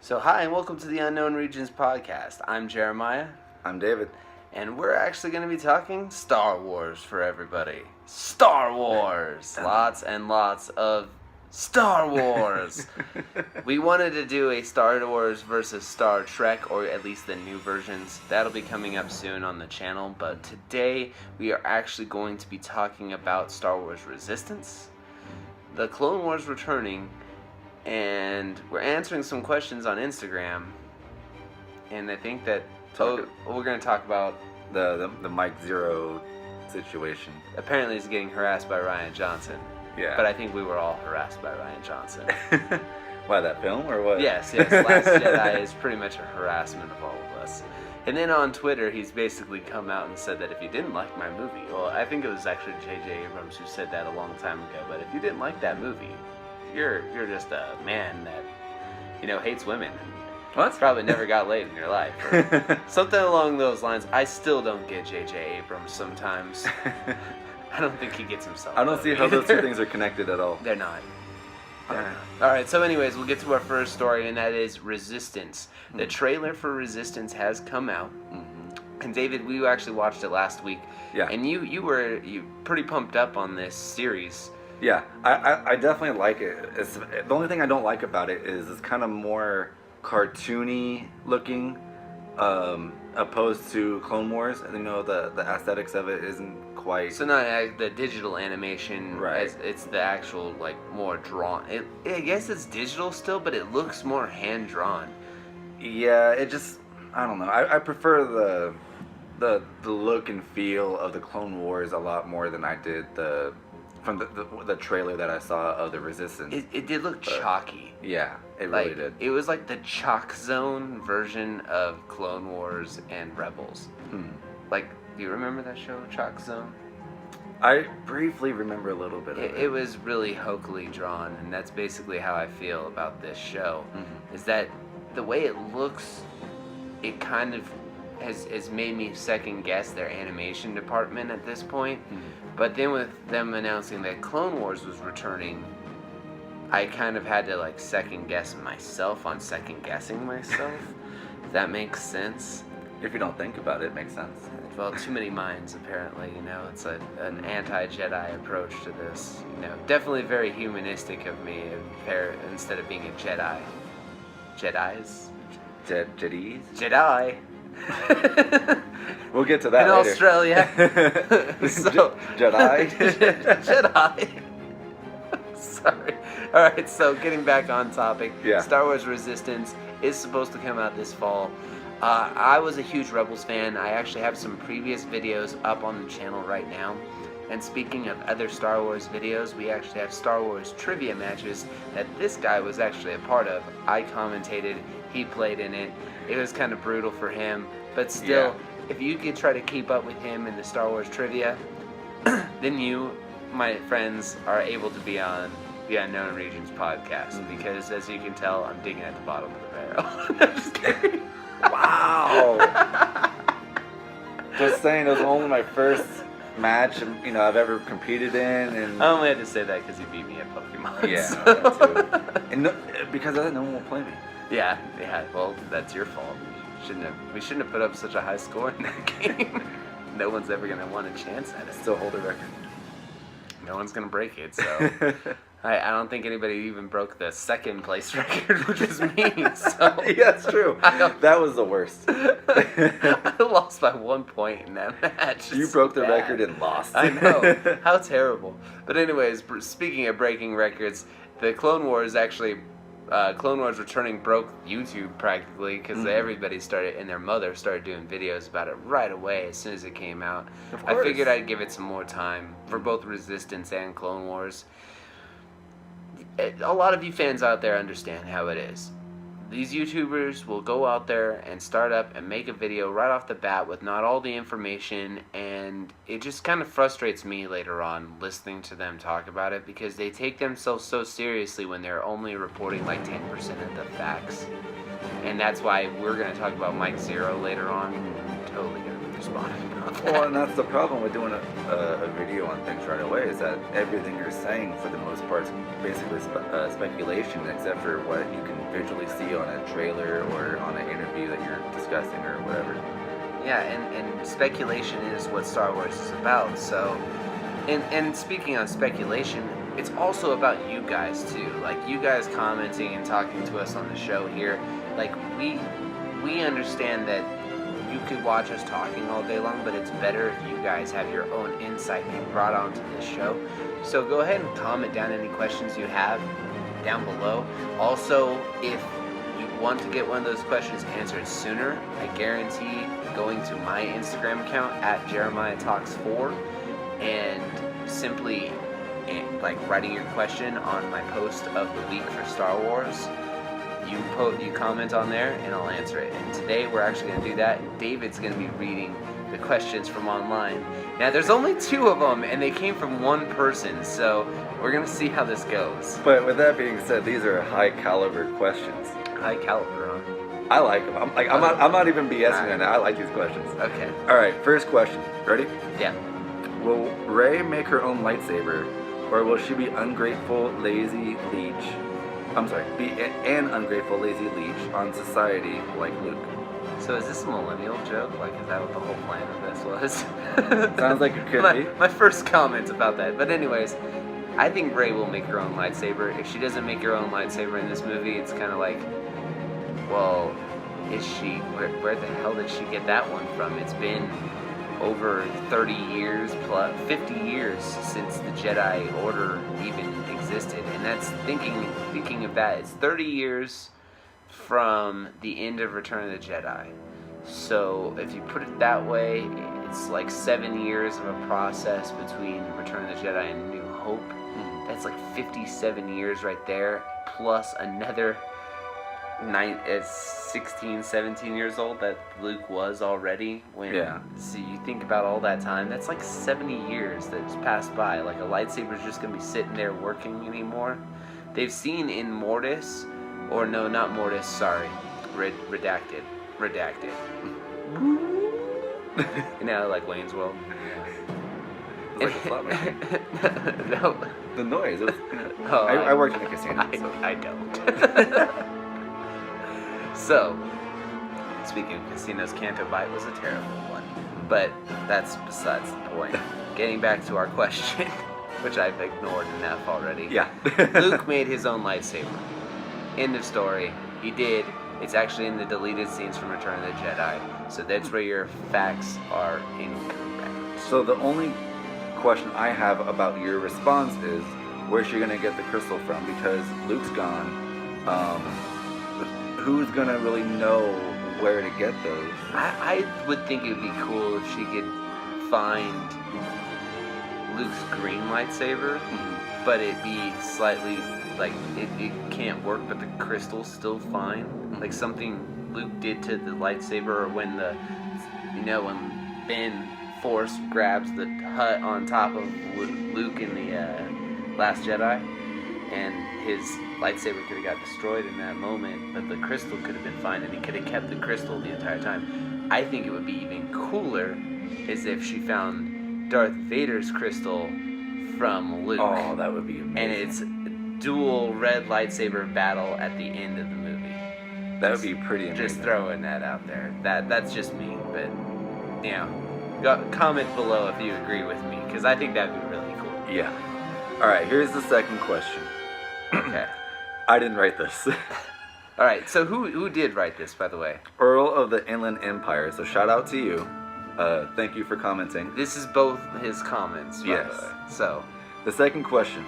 So hi and welcome to the Unknown Regions podcast. I'm Jeremiah. I'm David. And we're actually going to be talking Star Wars for everybody. Star Wars! Lots and lots of Star Wars! We wanted to do a Star Wars versus Star Trek, or at least the new versions. That'll be coming up soon on the channel. But today we are actually going to be talking about Star Wars Resistance, the Clone Wars returning, and we're answering some questions on Instagram. And I think that we're going to talk about the Mike Zeroh situation. Apparently he's getting harassed by Rian Johnson. Yeah. But I think we were all harassed by Rian Johnson. Why, that film or what? Yes. Last Jedi is pretty much a harassment of all of us. And then on Twitter, he's basically come out and said that if you didn't like my movie, well, I think it was actually J.J. Abrams who said that a long time ago, but if you didn't like that movie, you're just a man that, hates women. What? Probably never got laid in your life. Or something along those lines. I still don't get J.J. Abrams sometimes. I don't think he gets himself. I don't see how those two things are connected at all. They're not. Alright, so anyways, we'll get to our first story, and that is Resistance. The trailer for Resistance has come out. And David, we actually watched it last week. Yeah. And you were pretty pumped up on this series. Yeah, I definitely like it. The only thing I don't like about it is it's kind of more cartoony looking, opposed to Clone Wars. And the aesthetics of it isn't quite. So not the digital animation, right? It's the actual more drawn. I guess it's digital still, but it looks more hand drawn. Yeah, I don't know. I prefer the look and feel of the Clone Wars a lot more than I did from the trailer that I saw of the Resistance. It did look chalky. Yeah, it really did. It was like the Chalk Zone version of Clone Wars and Rebels. Do you remember that show, Chalk Zone? I briefly remember a little bit of it. It was really hokily drawn, and that's basically how I feel about this show. Is that the way it looks, it kind of has made me second guess their animation department at this point. But then with them announcing that Clone Wars was returning, I kind of had to second guess myself on second guessing myself. If that makes sense. If you don't think about it, it makes sense. Well, too many minds apparently. It's an anti-Jedi approach to this. Definitely very humanistic of me instead of being a Jedi. Jedis? Jedis? Jedi. We'll get to that in later. Australia. Jedi? Jedi. Sorry. Alright, so getting back on topic. Yeah. Star Wars Resistance is supposed to come out this fall. I was a huge Rebels fan. I actually have some previous videos up on the channel right now. And speaking of other Star Wars videos, we actually have Star Wars trivia matches that this guy was actually a part of. I commentated, he played in it. It was kind of brutal for him, but still, if you could try to keep up with him in the Star Wars trivia, then you, my friends, are able to be on the Unknown Regions podcast, because as you can tell, I'm digging at the bottom of the barrel. I'm just kidding. Wow. Just saying, it was only my first match I've ever competed in, and I only had to say that because you beat me at Pokemon. Yeah, so. that too. And because of that, no one will play me. Yeah. Well, that's your fault. We shouldn't have put up such a high score in that game. No one's ever gonna want a chance at it. Still hold a record. No one's gonna break it. So I don't think anybody even broke the second place record, which is me. So yeah, it's true. That was the worst. I lost by 1 point in that match. You broke the record and lost. I know. How terrible. But anyways, speaking of breaking records, the Clone Wars Clone Wars Returning broke YouTube practically, because everybody started, and their mother started doing videos about it right away as soon as it came out. I figured I'd give it some more time for both Resistance and Clone Wars. A lot of you fans out there understand how it is. These YouTubers will go out there and start up and make a video right off the bat with not all the information, and it just kind of frustrates me later on listening to them talk about it, because they take themselves so seriously when they're only reporting 10% of the facts. And that's why we're going to talk about Mike Zeroh later on. I'm totally going to put the responding on that. Well, and that's the problem with doing a video on things right away, is that everything you're saying, for the most part, is basically speculation, except for what you can visually see on a trailer or on an interview that you're discussing or whatever. Yeah, and speculation is what Star Wars is about. So, and speaking on speculation, it's also about you guys too. Like, you guys commenting and talking to us on the show here. Like, we understand that you could watch us talking all day long, but it's better if you guys have your own insight being brought onto this show. So go ahead and comment down any questions you have down below. Also, if you want to get one of those questions answered sooner, I guarantee going to my Instagram account at JeremiahTalks4 and simply writing your question on my post of the week for Star Wars. You comment on there and I'll answer it. And today we're actually going to do that. David's going to be reading the questions from online. Now there's only 2 of them and they came from one person, so we're going to see how this goes. But with that being said, these are high caliber questions. High caliber, huh? I like them. I'm not even BSing on that. I like these questions. Okay. All right, first question. Ready? Yeah. Will Rey make her own lightsaber, or will she be ungrateful, lazy leech? I'm sorry, be an ungrateful, lazy leech on society like Luke? So is this a millennial joke? Like, is that what the whole plan of this was? Sounds like it could be. My first comment about that. But anyways, I think Rey will make her own lightsaber. If she doesn't make her own lightsaber in this movie, it's kind of like, well, is she, where the hell did she get that one from? It's been over 30 years plus 50 years since the Jedi Order even existed, and that's thinking of that, it's 30 years from the end of Return of the Jedi. So if you put it that way, it's like 7 years of a process between Return of the Jedi and New Hope. That's like 57 years right there, plus another 16, 17 years old that Luke was already when. Yeah. So you think about all that time, that's like 70 years that's passed by. Like, a lightsaber's just gonna be sitting there working anymore. They've seen in Mortis, or no, not Mortis, sorry, redacted. You know, like Wayne's World. It's like a slot machine. No. The noise. It was, Oh, I worked in a casino. So. I don't. So, speaking of casinos, Canto Bight was a terrible one. But that's besides the point. Getting back to our question, which I've ignored enough already. Yeah. Luke made his own lightsaber. End of story. He did. It's actually in the deleted scenes from Return of the Jedi. So that's where your facts are incorrect. So the only question I have about your response is, where's she gonna get the crystal from? Because Luke's gone. Who's gonna really know where to get those? I would think it would be cool if she could find Luke's green lightsaber, but it be slightly, like, it can't work, but the crystal's still fine. Like something Luke did to the lightsaber, or when when Ben Force grabs the hut on top of Luke in the Last Jedi, and his lightsaber could have got destroyed in that moment, but the crystal could have been fine, and he could have kept the crystal the entire time. I think it would be even cooler is if she found Darth Vader's crystal from Luke. Oh, that would be amazing. And it's dual red lightsaber battle at the end of the movie. That would be pretty amazing. Just throwing that out there. That's just me, but comment below if you agree with me, because I think that'd be really cool. Yeah. All right, here's the second question. Okay. I didn't write this. All right, so who did write this, by the way? Earl of the Inland Empire. So shout out to you. Thank you for commenting. This is both his comments, by Yes. the way. So, The second question.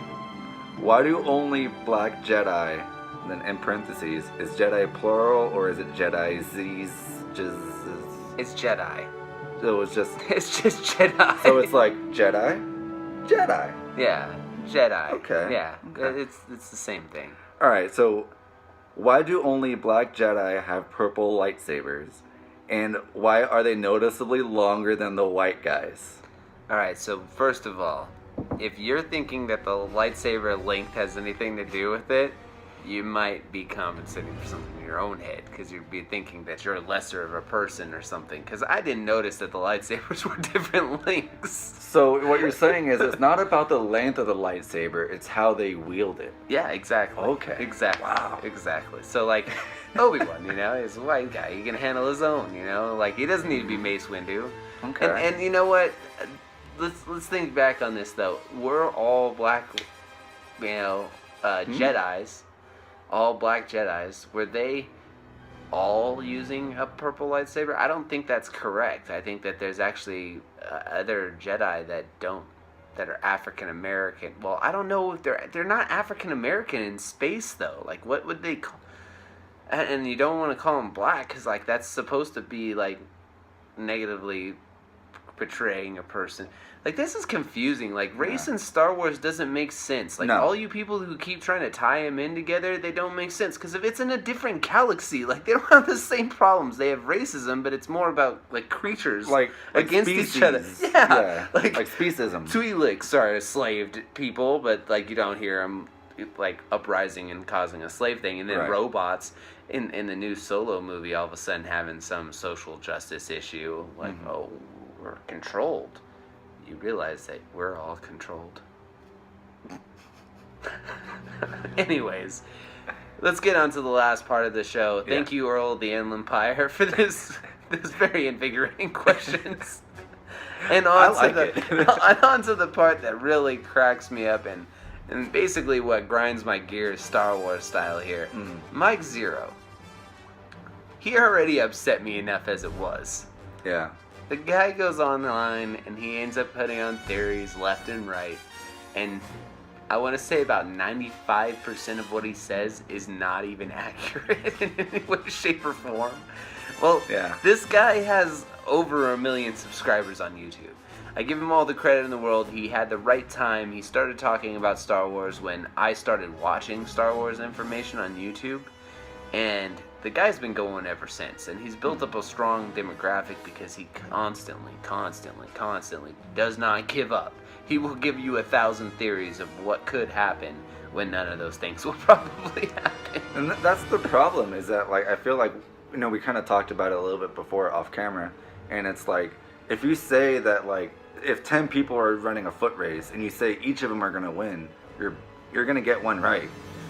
Why do only black Jedi, and then in parentheses, is Jedi plural or is it Jedi Z's? it's Jedi. So it's just... It's just Jedi. So it's like Jedi? Jedi. Yeah, Jedi. Okay. Yeah, Okay. it's the same thing. Alright, so why do only black Jedi have purple lightsabers? And why are they noticeably longer than the white guys? Alright, so first of all, if you're thinking that the lightsaber length has anything to do with it, you might be compensating for something your own head because you'd be thinking that you're lesser of a person or something. Because I didn't notice that the lightsabers were different lengths. So what you're saying is it's not about the length of the lightsaber, it's how they wield it. Yeah, exactly. Okay. Exactly. Wow. Exactly. So, like, Obi-Wan, he's a white guy. He can handle his own, Like, he doesn't need to be Mace Windu. Okay. And you know what? Let's think back on this, though. We're all black, Jedis. All black Jedis. Were they all using a purple lightsaber? I don't think that's correct. I think that there's actually other Jedi that are African American. Well, I don't know if they're not African American in space though. Like, what would they call? And you don't want to call them black because like that's supposed to be like negatively portraying a person. Like, this is confusing. Like, race in Star Wars doesn't make sense. Like, all you people who keep trying to tie them in together, they don't make sense. Because if it's in a different galaxy, like, they don't have the same problems. They have racism, but it's more about, like, creatures like against species. each other. Yeah. Like speciesism. Twi'leks are enslaved people, but, like, you don't hear them, like, uprising and causing a slave thing. And then robots in the new Solo movie all of a sudden having some social justice issue. Like, oh, we're controlled. You realize that we're all controlled. Anyways, let's get on to the last part of the show. Thank you, Earl the Inland Empire, for this very invigorating questions. And on to the part that really cracks me up and basically what grinds my gears Star Wars style here. Mike Zeroh. He already upset me enough as it was. Yeah. The guy goes online and he ends up putting on theories left and right. And I want to say about 95% of what he says is not even accurate in any way, shape, or form. Well, this guy has over 1 million subscribers on YouTube. I give him all the credit in the world. He had the right time. He started talking about Star Wars when I started watching Star Wars information on YouTube. And the guy's been going ever since, and he's built up a strong demographic because he constantly does not give up. He will give you 1,000 theories of what could happen when none of those things will probably happen. And that's the problem, is that, like, I feel like, we kind of talked about it a little bit before off camera, and it's like, if you say that, like, if 10 people are running a foot race, and you say each of them are going to win, you're going to get one right.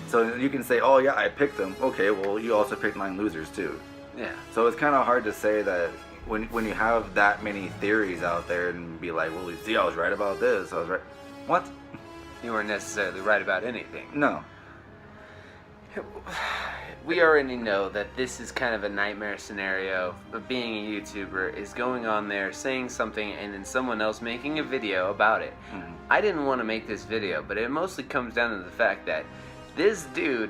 So you can say, oh yeah, I picked them. Okay, well, you also picked 9 losers too. Yeah. So it's kind of hard to say that when you have that many theories out there and be like, well, you see, I was right about this. I was right. What? You weren't necessarily right about anything. No. We already know that this is kind of a nightmare scenario of being a YouTuber, is going on there, saying something, and then someone else making a video about it. I didn't want to make this video, but it mostly comes down to the fact that this dude,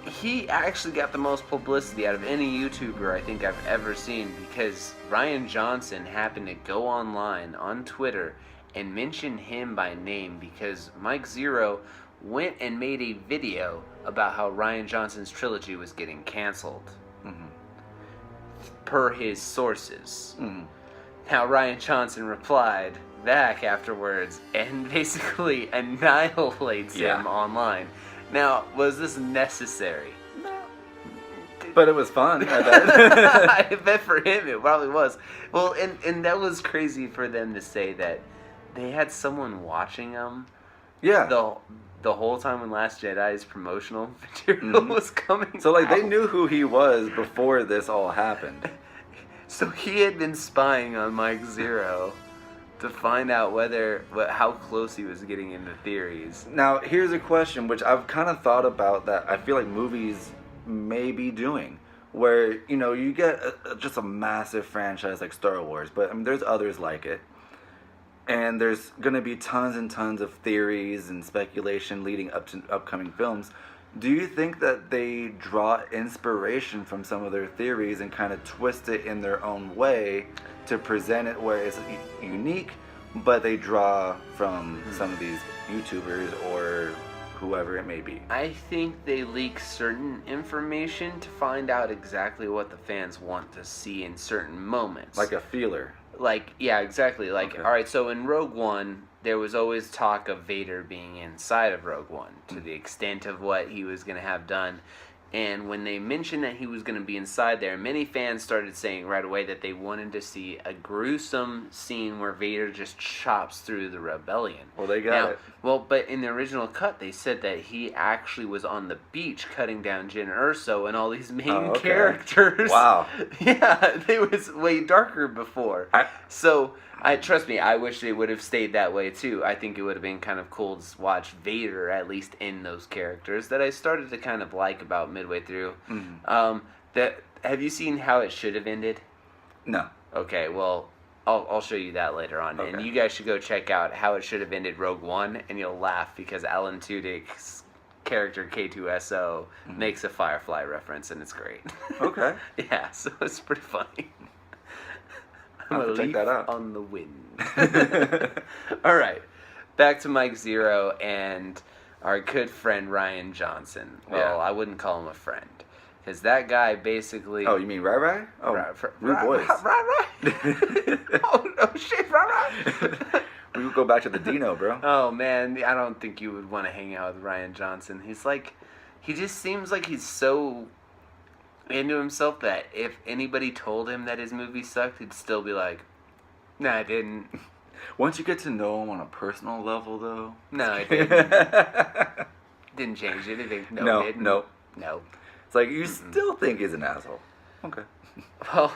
he actually got the most publicity out of any YouTuber I think I've ever seen, because Rian Johnson happened to go online on Twitter and mention him by name because Mike Zeroh went and made a video about how Rian Johnson's trilogy was getting canceled. Per his sources. Now Rian Johnson replied back afterwards and basically annihilates him online. Now, was this necessary? No. But it was fun, I bet. I bet for him it probably was. Well, and that was crazy for them to say that they had someone watching them. Yeah. The whole time when Last Jedi's promotional material was coming So, like, out. they knew who he was before this all happened. So he had been spying on Mike Zeroh to find out how close he was getting into theories. Now, here's a question which I've kind of thought about that I feel like movies may be doing, where, you get just a massive franchise like Star Wars, but I mean, there's others like it. And there's going to be tons and tons of theories and speculation leading up to upcoming films. Do you think that they draw inspiration from some of their theories and kind of twist it in their own way to present it where it's unique, but they draw from some of these YouTubers or whoever it may be? I think they leak certain information to find out exactly what the fans want to see in certain moments. Like a feeler. Like, yeah, exactly. Like, Okay. All right, so in Rogue One, there was always talk of Vader being inside of Rogue One to the extent of what he was going to have done. And when they mentioned that he was going to be inside there, many fans started saying right away that they wanted to see a gruesome scene where Vader just chops through the rebellion. Well, they got it. Well, but in the original cut, they said that he actually was on the beach cutting down Jyn Erso and all these main characters. Wow. Yeah, it was way darker before. Trust me, I wish they would have stayed that way too. I think it would have been kind of cool to watch Vader at least in those characters that I started to kind of like about midway through. Mm-hmm. Have you seen how it should have ended? No. Okay, well, I'll show you that later on. Okay. And you guys should go check out how it should have ended Rogue One, and you'll laugh because Alan Tudyk's character K2SO makes a Firefly reference, and it's great. Okay. Yeah, so it's pretty funny. I'll have to check that out. On the wind. All right, back to Mike Zeroh and our good friend Rian Johnson. Well, Yeah. I wouldn't call him a friend because that guy basically. Oh, you mean Rai? Oh, rude boys. Oh shit, Rai. We would go back to the Dino, bro. Oh man, I don't think you would want to hang out with Rian Johnson. He just seems like he's so into himself that if anybody told him that his movie sucked, he'd still be like, "Nah, I didn't." Once you get to know him on a personal level, though. No, I didn't. Didn't change anything. No, didn't. No. It's like you still think he's an asshole. Okay. Well,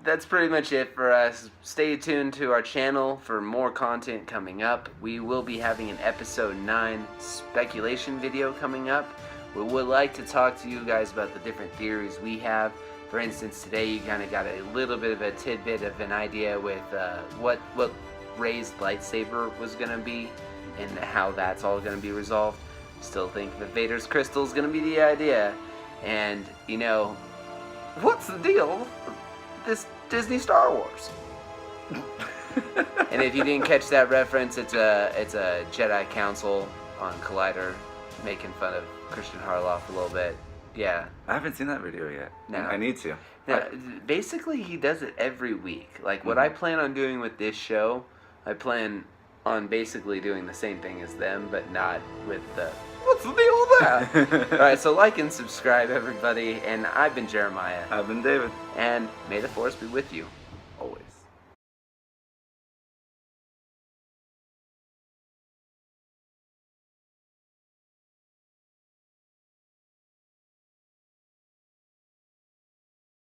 that's pretty much it for us. Stay tuned to our channel for more content coming up. We will be having an episode 9 speculation video coming up. We would like to talk to you guys about the different theories we have. For instance, today you kind of got a little bit of a tidbit of an idea with what Rey's lightsaber was going to be and how that's all going to be resolved. Still think that Vader's crystal is going to be the idea. And, what's the deal with this Disney Star Wars? And if you didn't catch that reference, it's a Jedi Council on Collider making fun of Christian Harloff a little bit. Yeah. I haven't seen that video yet. No. I need to. Now, basically, he does it every week. Like, what I plan on doing with this show, I plan on basically doing the same thing as them, but not with the, what's the deal with that? Alright, so like and subscribe, everybody. And I've been Jeremiah. I've been David. And may the Force be with you.